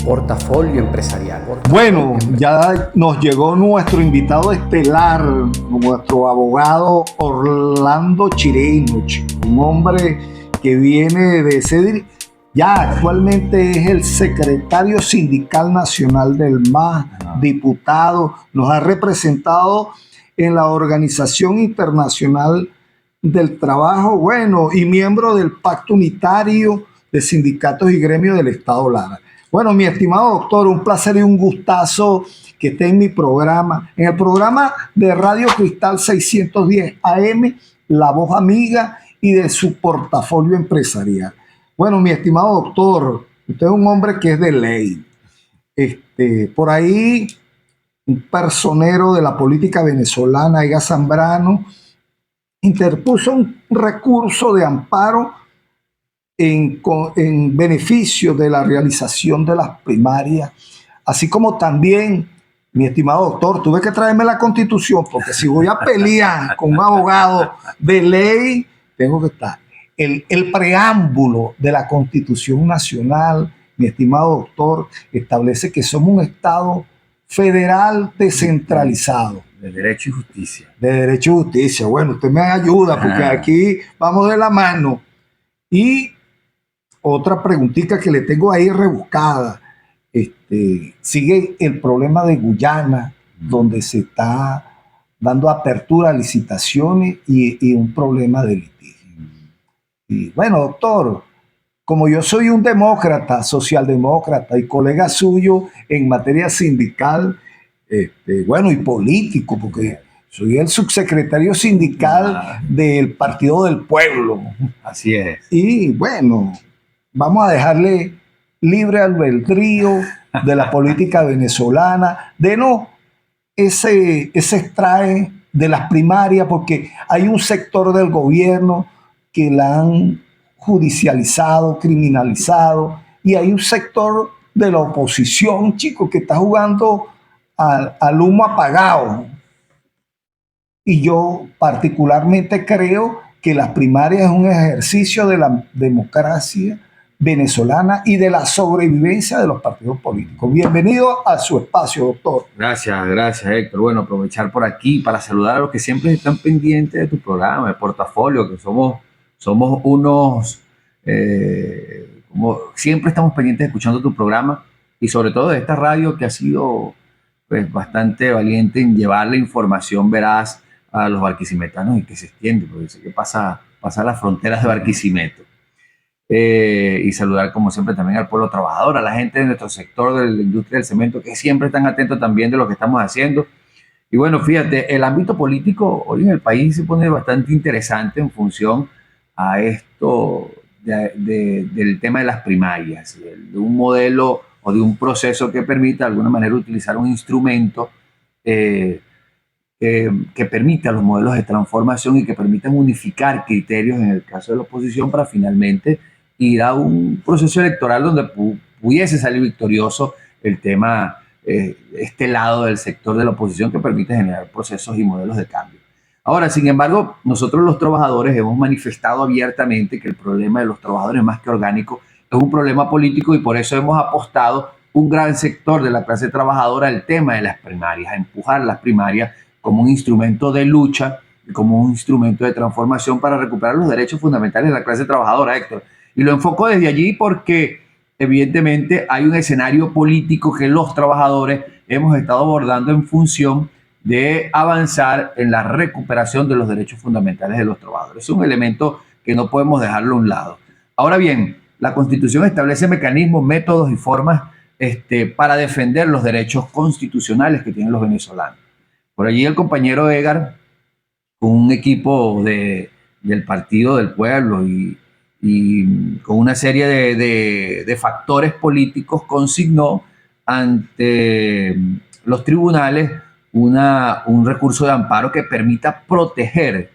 Portafolio empresarial. Bueno, ya nos llegó nuestro invitado estelar, nuestro abogado Orlando Chireno, un hombre que viene de ser, ya actualmente es el secretario sindical nacional del MAS, diputado, nos ha representado en la Organización Internacional del Trabajo, bueno, y miembro del Pacto Unitario de Sindicatos y Gremios del Estado Lara. Bueno, mi estimado doctor, un placer y un gustazo que esté en mi programa, en el programa de Radio Cristal 610 AM, La Voz Amiga, y de su portafolio empresarial. Bueno, mi estimado doctor, usted es un hombre que es de ley. Por ahí, un personero de la política venezolana, Ega Zambrano, interpuso un recurso de amparo en beneficio de la realización de las primarias, así como también, mi estimado doctor, tuve que traerme la Constitución, porque si voy a pelear con un abogado de ley, tengo que estar. El preámbulo de la Constitución Nacional, mi estimado doctor, establece que somos un Estado federal descentralizado. De derecho y justicia. De derecho y justicia. Bueno, usted me ayuda, porque aquí vamos de la mano. Y otra preguntita que le tengo ahí rebuscada. Sigue el problema de Guyana, donde se está dando apertura a licitaciones y un problema de litigio. Y bueno, doctor, como yo soy un demócrata, socialdemócrata y colega suyo en materia sindical, bueno, y político, porque soy el subsecretario sindical del Partido del Pueblo. Así es. Y bueno, vamos a dejarle libre albedrío de la política venezolana, de no ese extrae de las primarias, porque hay un sector del gobierno que la han judicializado, criminalizado, y hay un sector de la oposición, chicos, que está jugando al humo apagado. Y yo particularmente creo que las primarias es un ejercicio de la democracia venezolana y de la sobrevivencia de los partidos políticos. Bienvenido a su espacio, doctor. Gracias, Héctor. Bueno, aprovechar por aquí para saludar a los que siempre están pendientes de tu programa, de portafolio, que somos unos, como siempre estamos pendientes de escuchando tu programa y sobre todo de esta radio que ha sido pues bastante valiente en llevar la información veraz a los barquisimetanos y que se extiende, porque sé que pasa las fronteras de Barquisimeto. Y saludar como siempre también al pueblo trabajador, a la gente de nuestro sector de la industria del cemento que siempre están atentos también de lo que estamos haciendo. Y bueno, fíjate, el ámbito político hoy en el país se pone bastante interesante en función a esto del tema de las primarias, de un modelo o de un proceso que permita de alguna manera utilizar un instrumento que permita los modelos de transformación y que permitan unificar criterios en el caso de la oposición para finalmente ir a un proceso electoral donde pudiese salir victorioso el tema, este lado del sector de la oposición que permite generar procesos y modelos de cambio. Ahora, sin embargo, nosotros los trabajadores hemos manifestado abiertamente que el problema de los trabajadores más que orgánico es un problema político y por eso hemos apostado un gran sector de la clase trabajadora al tema de las primarias, a empujar las primarias como un instrumento de lucha, como un instrumento de transformación para recuperar los derechos fundamentales de la clase trabajadora, Héctor. Y lo enfoco desde allí porque evidentemente hay un escenario político que los trabajadores hemos estado abordando en función de avanzar en la recuperación de los derechos fundamentales de los trabajadores. Es un elemento que no podemos dejarlo a un lado. Ahora bien, la Constitución establece mecanismos, métodos y formas para defender los derechos constitucionales que tienen los venezolanos. Por allí el compañero Edgar, con un equipo del Partido del Pueblo y con una serie de factores políticos, consignó ante los tribunales un recurso de amparo que permita proteger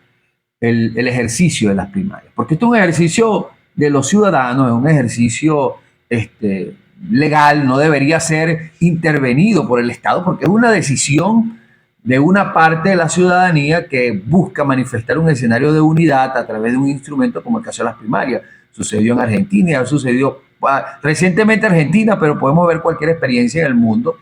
el ejercicio de las primarias. Porque esto es un ejercicio de los ciudadanos, es un ejercicio legal, no debería ser intervenido por el Estado porque es una decisión de una parte de la ciudadanía que busca manifestar un escenario de unidad a través de un instrumento como el caso de las primarias. Sucedió en Argentina y ha sucedido Recientemente Argentina, pero podemos ver cualquier experiencia en el mundo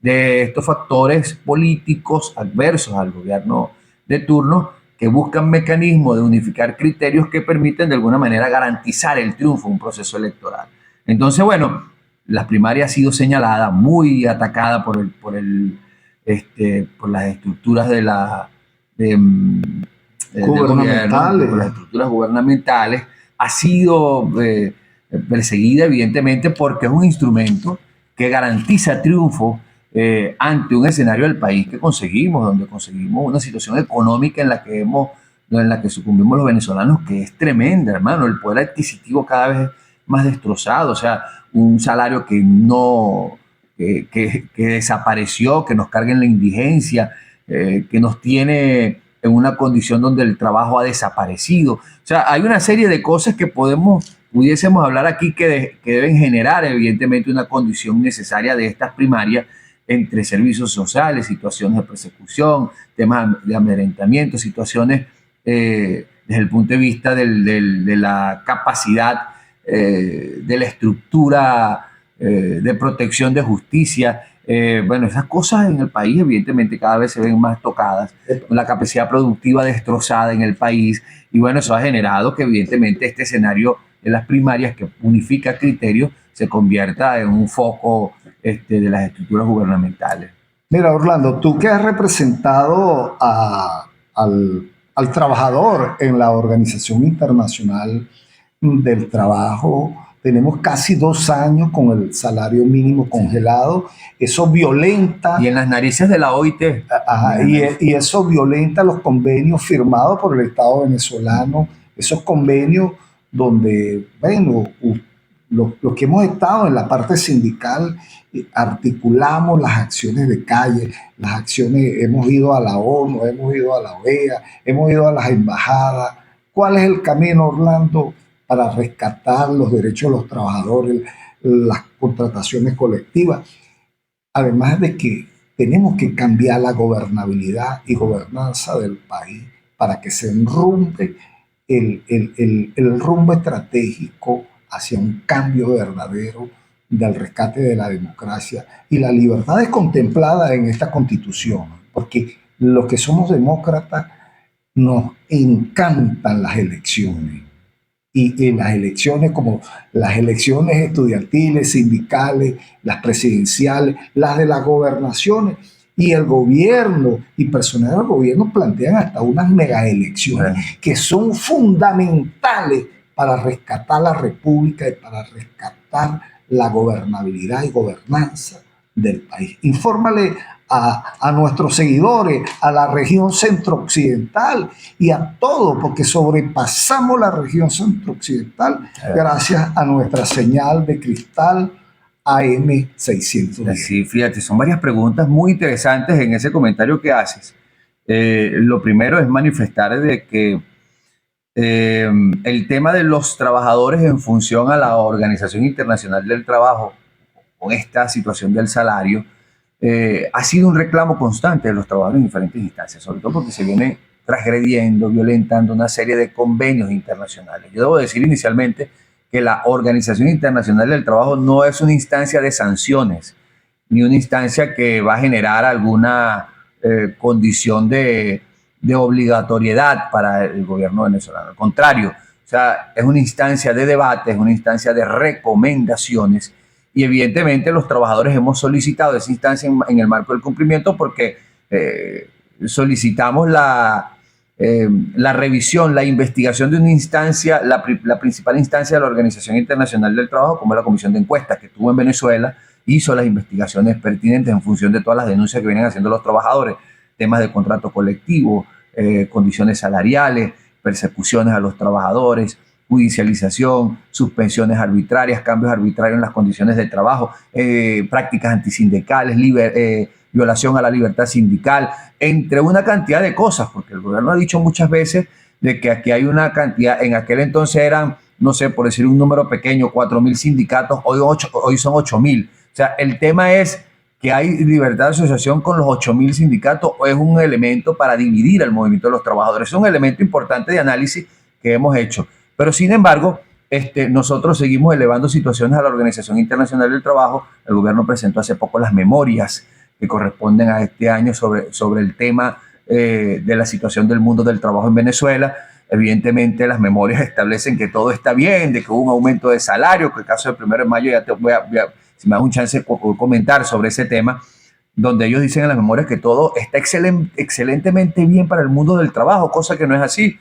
de estos factores políticos adversos al gobierno de turno que buscan mecanismos de unificar criterios que permiten de alguna manera garantizar el triunfo de un proceso electoral. Entonces, bueno, la primaria ha sido señalada, muy atacada por las estructuras de gubernamentales. por las estructuras gubernamentales, ha sido perseguida evidentemente porque es un instrumento que garantiza triunfo ante un escenario del país que conseguimos, donde conseguimos una situación económica en la que sucumbimos los venezolanos, que es tremenda, hermano. El poder adquisitivo cada vez más destrozado, o sea, un salario que no, que desapareció, que nos carga en la indigencia, que nos tiene en una condición donde el trabajo ha desaparecido. O sea, hay una serie de cosas que pudiésemos hablar aquí que deben generar evidentemente una condición necesaria de estas primarias entre servicios sociales, situaciones de persecución, temas de amedrentamiento, situaciones desde el punto de vista de la capacidad de la estructura de protección de justicia. Bueno, esas cosas en el país evidentemente cada vez se ven más tocadas, la capacidad productiva destrozada en el país, y bueno, eso ha generado que evidentemente este escenario de las primarias que unifica criterios se convierta en un foco de las estructuras gubernamentales. Mira, Orlando, tú que has representado al trabajador en la Organización Internacional del Trabajo, tenemos casi 2 años con el salario mínimo congelado. Eso violenta. Y en las narices de la OIT. Ajá, y eso violenta los convenios firmados por el Estado venezolano, esos convenios donde, bueno, los que hemos estado en la parte sindical, articulamos las acciones de calle, las acciones, hemos ido a la ONU, hemos ido a la OEA, hemos ido a las embajadas. ¿Cuál es el camino, Orlando, para rescatar los derechos de los trabajadores, las contrataciones colectivas? Además de que tenemos que cambiar la gobernabilidad y gobernanza del país para que se enrumbe el rumbo estratégico hacia un cambio verdadero del rescate de la democracia. Y la libertad es contemplada en esta Constitución, porque los que somos demócratas nos encantan las elecciones. Y en las elecciones, como las elecciones estudiantiles, sindicales, las presidenciales, las de las gobernaciones, y el gobierno y personal del gobierno plantean hasta unas mega elecciones que son fundamentales para rescatar la república y para rescatar la gobernabilidad y gobernanza del país. Infórmale a nuestros seguidores, a la región centro-occidental y a todo, porque sobrepasamos la región centro-occidental gracias a nuestra señal de cristal AM610. Sí, fíjate, son varias preguntas muy interesantes en ese comentario que haces. Lo primero es manifestar de que el tema de los trabajadores en función a la Organización Internacional del Trabajo, con esta situación del salario, ha sido un reclamo constante de los trabajadores en diferentes instancias, sobre todo porque se viene transgrediendo, violentando una serie de convenios internacionales. Yo debo decir inicialmente que la Organización Internacional del Trabajo no es una instancia de sanciones, ni una instancia que va a generar alguna condición de obligatoriedad para el gobierno venezolano. Al contrario, o sea, es una instancia de debate, es una instancia de recomendaciones, y evidentemente los trabajadores hemos solicitado esa instancia en el marco del cumplimiento porque solicitamos la revisión, la investigación de una instancia, la principal instancia de la Organización Internacional del Trabajo, como es la Comisión de Encuestas, que estuvo en Venezuela, hizo las investigaciones pertinentes en función de todas las denuncias que vienen haciendo los trabajadores, temas de contrato colectivo, condiciones salariales, persecuciones a los trabajadores, judicialización, suspensiones arbitrarias, cambios arbitrarios en las condiciones de trabajo, prácticas antisindicales, violación a la libertad sindical, entre una cantidad de cosas, porque el gobierno ha dicho muchas veces de que aquí hay una cantidad, en aquel entonces eran, no sé, por decir un número pequeño, 4.000 sindicatos, hoy son 8.000. O sea, el tema es que hay libertad de asociación con los 8.000 sindicatos, o es un elemento para dividir al movimiento de los trabajadores. Es un elemento importante de análisis que hemos hecho. Pero sin embargo, nosotros seguimos elevando situaciones a la Organización Internacional del Trabajo. El gobierno presentó hace poco las memorias que corresponden a este año sobre el tema de la situación del mundo del trabajo en Venezuela. Evidentemente las memorias establecen que todo está bien, de que hubo un aumento de salario, que el caso del 1 de mayo, ya te voy a si me das un chance de comentar sobre ese tema, donde ellos dicen en las memorias que todo está excelentemente bien para el mundo del trabajo, cosa que no es así.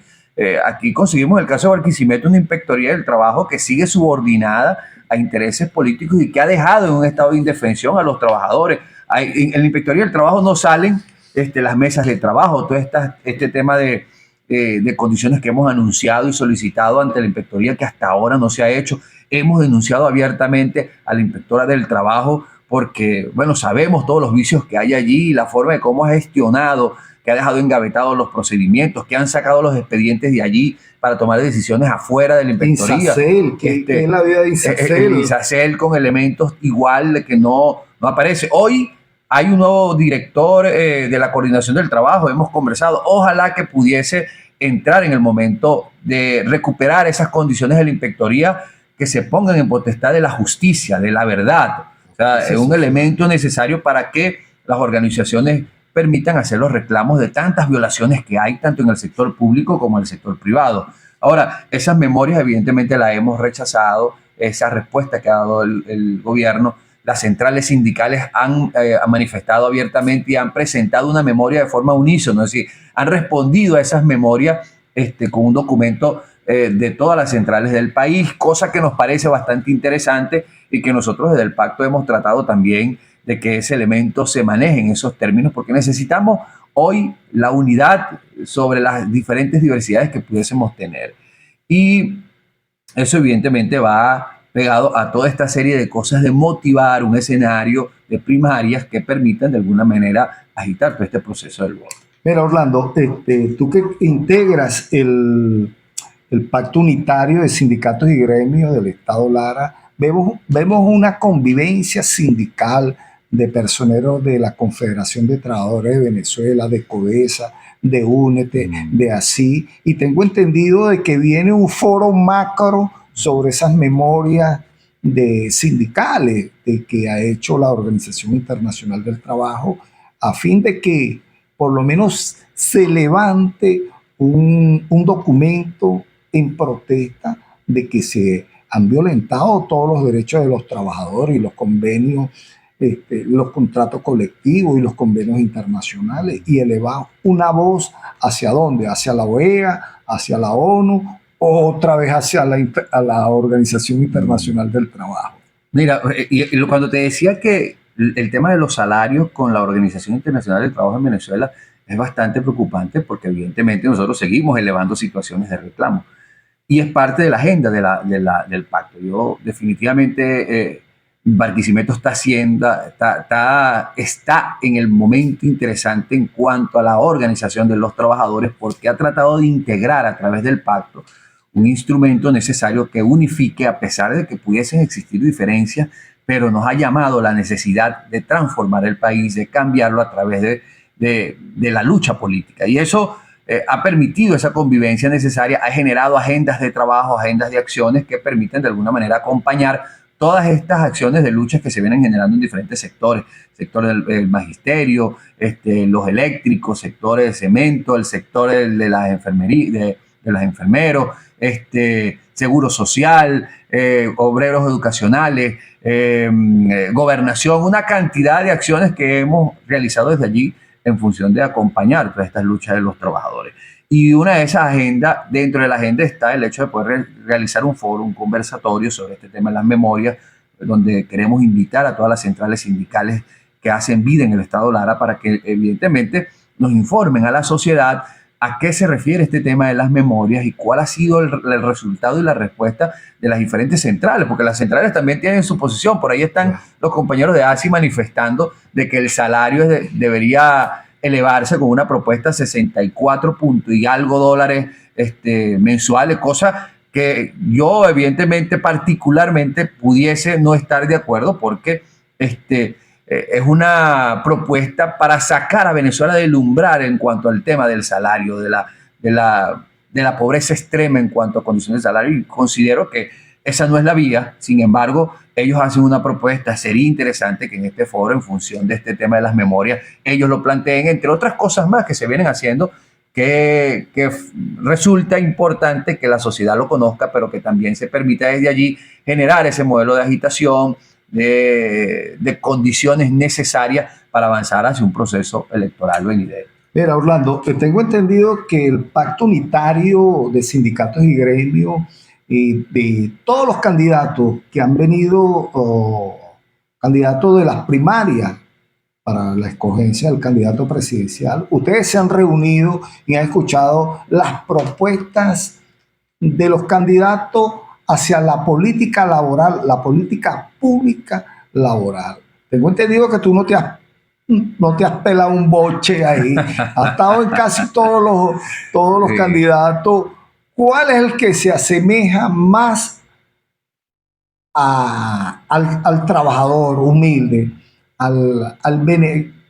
Aquí conseguimos el caso de Barquisimeto, una inspectoría del trabajo que sigue subordinada a intereses políticos y que ha dejado en un estado de indefensión a los trabajadores. En la inspectoría del trabajo no salen las mesas de trabajo, todo este tema de condiciones que hemos anunciado y solicitado ante la inspectoría que hasta ahora no se ha hecho. Hemos denunciado abiertamente a la inspectora del trabajo porque, bueno, sabemos todos los vicios que hay allí, la forma de cómo ha gestionado, que ha dejado engavetados los procedimientos, que han sacado los expedientes de allí para tomar decisiones afuera de la inspectoría. Insacel, ¿qué es la vida de Insacel? El Insacel con elementos igual de que no aparece. Hoy hay un nuevo director de la Coordinación del Trabajo, hemos conversado, ojalá que pudiese entrar en el momento de recuperar esas condiciones de la inspectoría que se pongan en potestad de la justicia, de la verdad. O sea, es un elemento necesario para que las organizaciones permitan hacer los reclamos de tantas violaciones que hay, tanto en el sector público como en el sector privado. Ahora, esas memorias evidentemente las hemos rechazado, esa respuesta que ha dado el gobierno. Las centrales sindicales han manifestado abiertamente y han presentado una memoria de forma unísona, es decir, han respondido a esas memorias con un documento de todas las centrales del país, cosa que nos parece bastante interesante y que nosotros desde el pacto hemos tratado también de que ese elemento se maneje en esos términos, porque necesitamos hoy la unidad sobre las diferentes diversidades que pudiésemos tener. Y eso evidentemente va pegado a toda esta serie de cosas de motivar un escenario de primarias que permitan de alguna manera agitar todo este proceso del voto. Mira, Orlando, tú que integras el Pacto Unitario de Sindicatos y Gremios del Estado Lara, vemos una convivencia sindical de personeros de la Confederación de Trabajadores de Venezuela, de CODESA, de Únete, de ASI, y tengo entendido de que viene un foro macro sobre esas memorias de sindicales de que ha hecho la Organización Internacional del Trabajo, a fin de que por lo menos se levante un documento en protesta de que se han violentado todos los derechos de los trabajadores y los convenios, los contratos colectivos y los convenios internacionales, y elevar una voz hacia dónde, hacia la OEA, hacia la ONU, otra vez hacia la Organización Internacional del Trabajo. Mira, y cuando te decía que el tema de los salarios con la Organización Internacional del Trabajo en Venezuela es bastante preocupante, porque evidentemente nosotros seguimos elevando situaciones de reclamo y es parte de la agenda del pacto. Yo definitivamente Barquisimeto está en el momento interesante en cuanto a la organización de los trabajadores, porque ha tratado de integrar a través del pacto un instrumento necesario que unifique, a pesar de que pudiesen existir diferencias, pero nos ha llamado la necesidad de transformar el país, de cambiarlo a través de la lucha política. Y eso ha permitido esa convivencia necesaria, ha generado agendas de trabajo, agendas de acciones que permiten de alguna manera acompañar todas estas acciones de luchas que se vienen generando en diferentes sectores, sector del magisterio, los eléctricos, sectores de cemento, el sector de las enfermerías, de los enfermeros, seguro social, obreros educacionales, gobernación, una cantidad de acciones que hemos realizado desde allí en función de acompañar todas estas luchas de los trabajadores. Y una de esas agendas, dentro de la agenda está el hecho de poder realizar un foro, un conversatorio sobre este tema de las memorias, donde queremos invitar a todas las centrales sindicales que hacen vida en el Estado Lara para que evidentemente nos informen a la sociedad a qué se refiere este tema de las memorias y cuál ha sido el resultado y la respuesta de las diferentes centrales, porque las centrales también tienen su posición. Por ahí están los compañeros de ASI manifestando de que el salario debería elevarse con una propuesta de 64 puntos y algo dólares mensuales, cosa que yo evidentemente particularmente pudiese no estar de acuerdo, porque es una propuesta para sacar a Venezuela del umbral en cuanto al tema del salario, de de la pobreza extrema en cuanto a condiciones de salario, y considero que esa no es la vía. Sin embargo, ellos hacen una propuesta. Sería interesante que en este foro, en función de este tema de las memorias, ellos lo planteen, entre otras cosas más que se vienen haciendo, que resulta importante que la sociedad lo conozca, pero que también se permita desde allí generar ese modelo de agitación, de condiciones necesarias para avanzar hacia un proceso electoral venidero. Mira, Orlando, tengo entendido que el Pacto Unitario de Sindicatos y Gremios y de todos los candidatos que han venido, candidatos de las primarias para la escogencia del candidato presidencial, ustedes se han reunido y han escuchado las propuestas de los candidatos hacia la política laboral, la política pública laboral. Tengo entendido que tú no te has pelado un boche ahí, has estado en casi todos los Sí. candidatos. ¿Cuál es el que se asemeja más al trabajador humilde?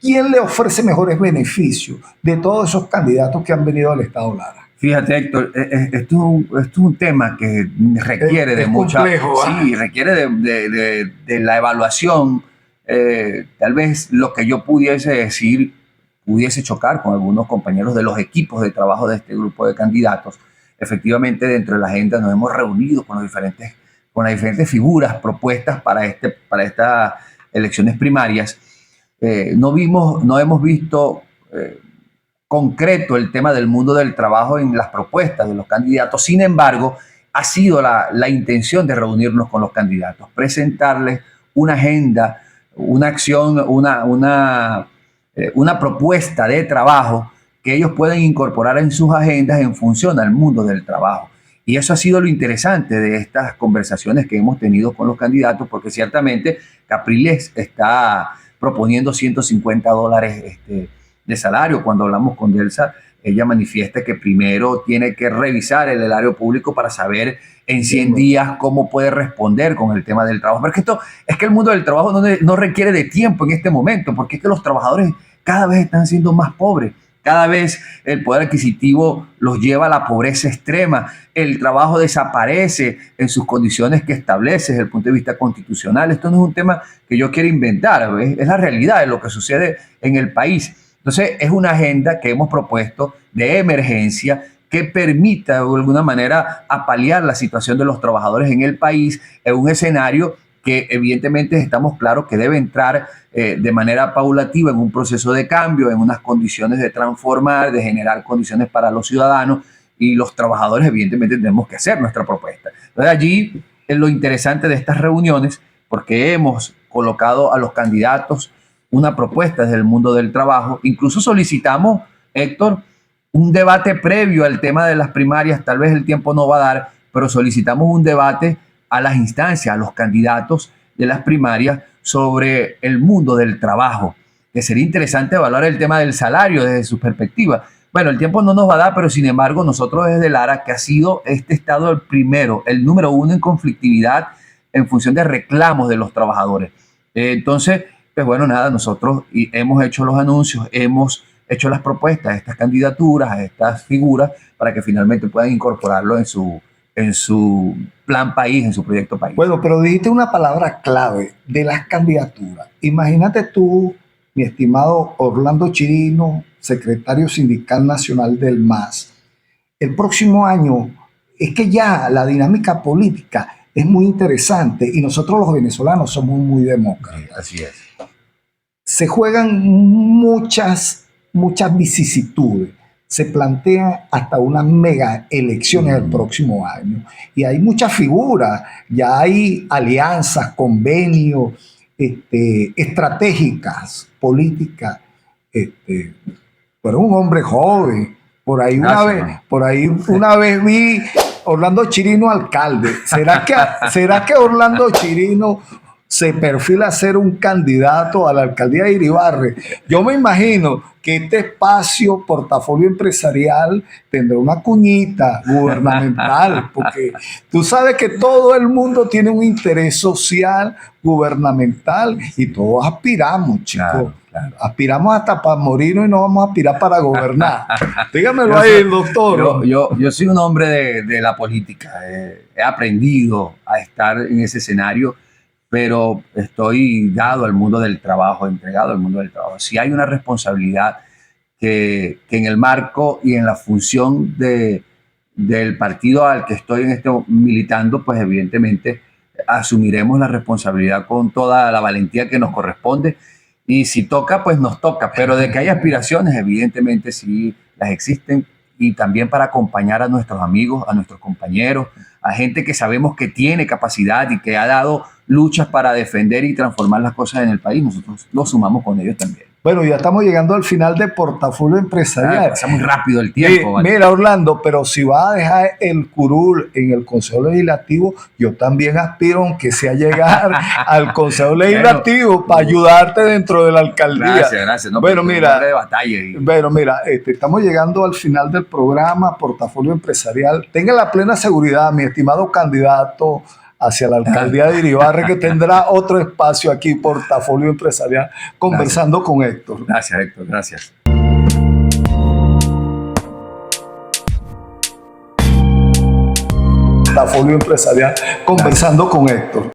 ¿Quién le ofrece mejores beneficios de todos esos candidatos que han venido al Estado Lara? Fíjate, Héctor, esto es un tema que requiere de mucha... complejo, Sí, requiere de la evaluación. Tal vez lo que yo pudiese decir pudiese chocar con algunos compañeros de los equipos de trabajo de este grupo de candidatos. Efectivamente, dentro de la agenda nos hemos reunido con las diferentes figuras propuestas para estas elecciones primarias. No hemos visto concreto el tema del mundo del trabajo en las propuestas de los candidatos. Sin embargo, ha sido la intención de reunirnos con los candidatos, presentarles una agenda, una acción, una propuesta de trabajo que ellos pueden incorporar en sus agendas en función al mundo del trabajo. Y eso ha sido lo interesante de estas conversaciones que hemos tenido con los candidatos, porque ciertamente Capriles está proponiendo $150 de salario. Cuando hablamos con Delsa, ella manifiesta que primero tiene que revisar el erario público para saber en 100 días cómo puede responder con el tema del trabajo. Porque es que el mundo del trabajo no requiere de tiempo en este momento, porque es que los trabajadores cada vez están siendo más pobres. Cada vez el poder adquisitivo los lleva a la pobreza extrema. El trabajo desaparece en sus condiciones que establece desde el punto de vista constitucional. Esto no es un tema que yo quiera inventar, ¿ves? Es la realidad de lo que sucede en el país. Entonces, es una agenda que hemos propuesto de emergencia que permita de alguna manera apalear la situación de los trabajadores en el país en un escenario que evidentemente estamos claros que debe entrar de manera paulativa en un proceso de cambio, en unas condiciones de transformar, de generar condiciones para los ciudadanos, y los trabajadores evidentemente tenemos que hacer nuestra propuesta. Entonces allí es lo interesante de estas reuniones, porque hemos colocado a los candidatos una propuesta desde el mundo del trabajo. Incluso solicitamos, Héctor, un debate previo al tema de las primarias. Tal vez el tiempo no va a dar, pero solicitamos un debate a las instancias, a los candidatos de las primarias sobre el mundo del trabajo, que sería interesante evaluar el tema del salario desde su perspectiva. Bueno, el tiempo no nos va a dar, pero sin embargo nosotros desde Lara, que ha sido este estado el número uno en conflictividad en función de reclamos de los trabajadores. Entonces, pues bueno, nada, nosotros hemos hecho los anuncios, hemos hecho las propuestas a estas candidaturas, a estas figuras, para que finalmente puedan incorporarlo en su plan país, en su proyecto país. Bueno, pero dijiste una palabra clave de las candidaturas. Imagínate tú, mi estimado Orlando Chirino, secretario sindical nacional del MAS, el próximo año. Es que ya la dinámica política es muy interesante y nosotros los venezolanos somos muy demócratas. Así es. Se juegan muchas vicisitudes. Se plantean hasta unas mega elecciones el próximo año. Y hay muchas figuras, ya hay alianzas, convenios, estratégicas, políticas. Pero un hombre joven. Por ahí una vez vi Orlando Chirino alcalde. ¿Será que Orlando Chirino se perfila a ser un candidato a la alcaldía de Iribarren? Yo me imagino que este espacio portafolio empresarial tendrá una cuñita gubernamental, porque tú sabes que todo el mundo tiene un interés social, gubernamental, y todos aspiramos, chicos. Aspiramos hasta para morirnos y no vamos a aspirar para gobernar. Dígamelo ahí, doctor. Yo soy un hombre de la política. He aprendido a estar en ese escenario, pero estoy dado al mundo del trabajo, entregado al mundo del trabajo. Si hay una responsabilidad que en el marco y en la función del partido al que estoy militando, pues evidentemente asumiremos la responsabilidad con toda la valentía que nos corresponde. Y si toca, pues nos toca. Pero de que hay aspiraciones, evidentemente sí las existen. Y también para acompañar a nuestros amigos, a nuestros compañeros, a gente que sabemos que tiene capacidad y que ha dado luchas para defender y transformar las cosas en el país. Nosotros nos sumamos con ellos también. Bueno, ya estamos llegando al final de Portafolio Empresarial. Pasa muy rápido el tiempo. ¿Vale? Mira, Orlando, pero si vas a dejar el curul en el Consejo Legislativo, yo también aspiro, aunque sea llegar al Consejo Legislativo para ayudarte dentro de la alcaldía. Gracias. No, bueno, mira, de batalla estamos llegando al final del programa Portafolio Empresarial. Tenga la plena seguridad, mi estimado candidato hacia la alcaldía de Iribarren, que tendrá otro espacio aquí, Portafolio Empresarial, conversando con Héctor. Gracias, Héctor, gracias. Portafolio Empresarial, conversando con Héctor.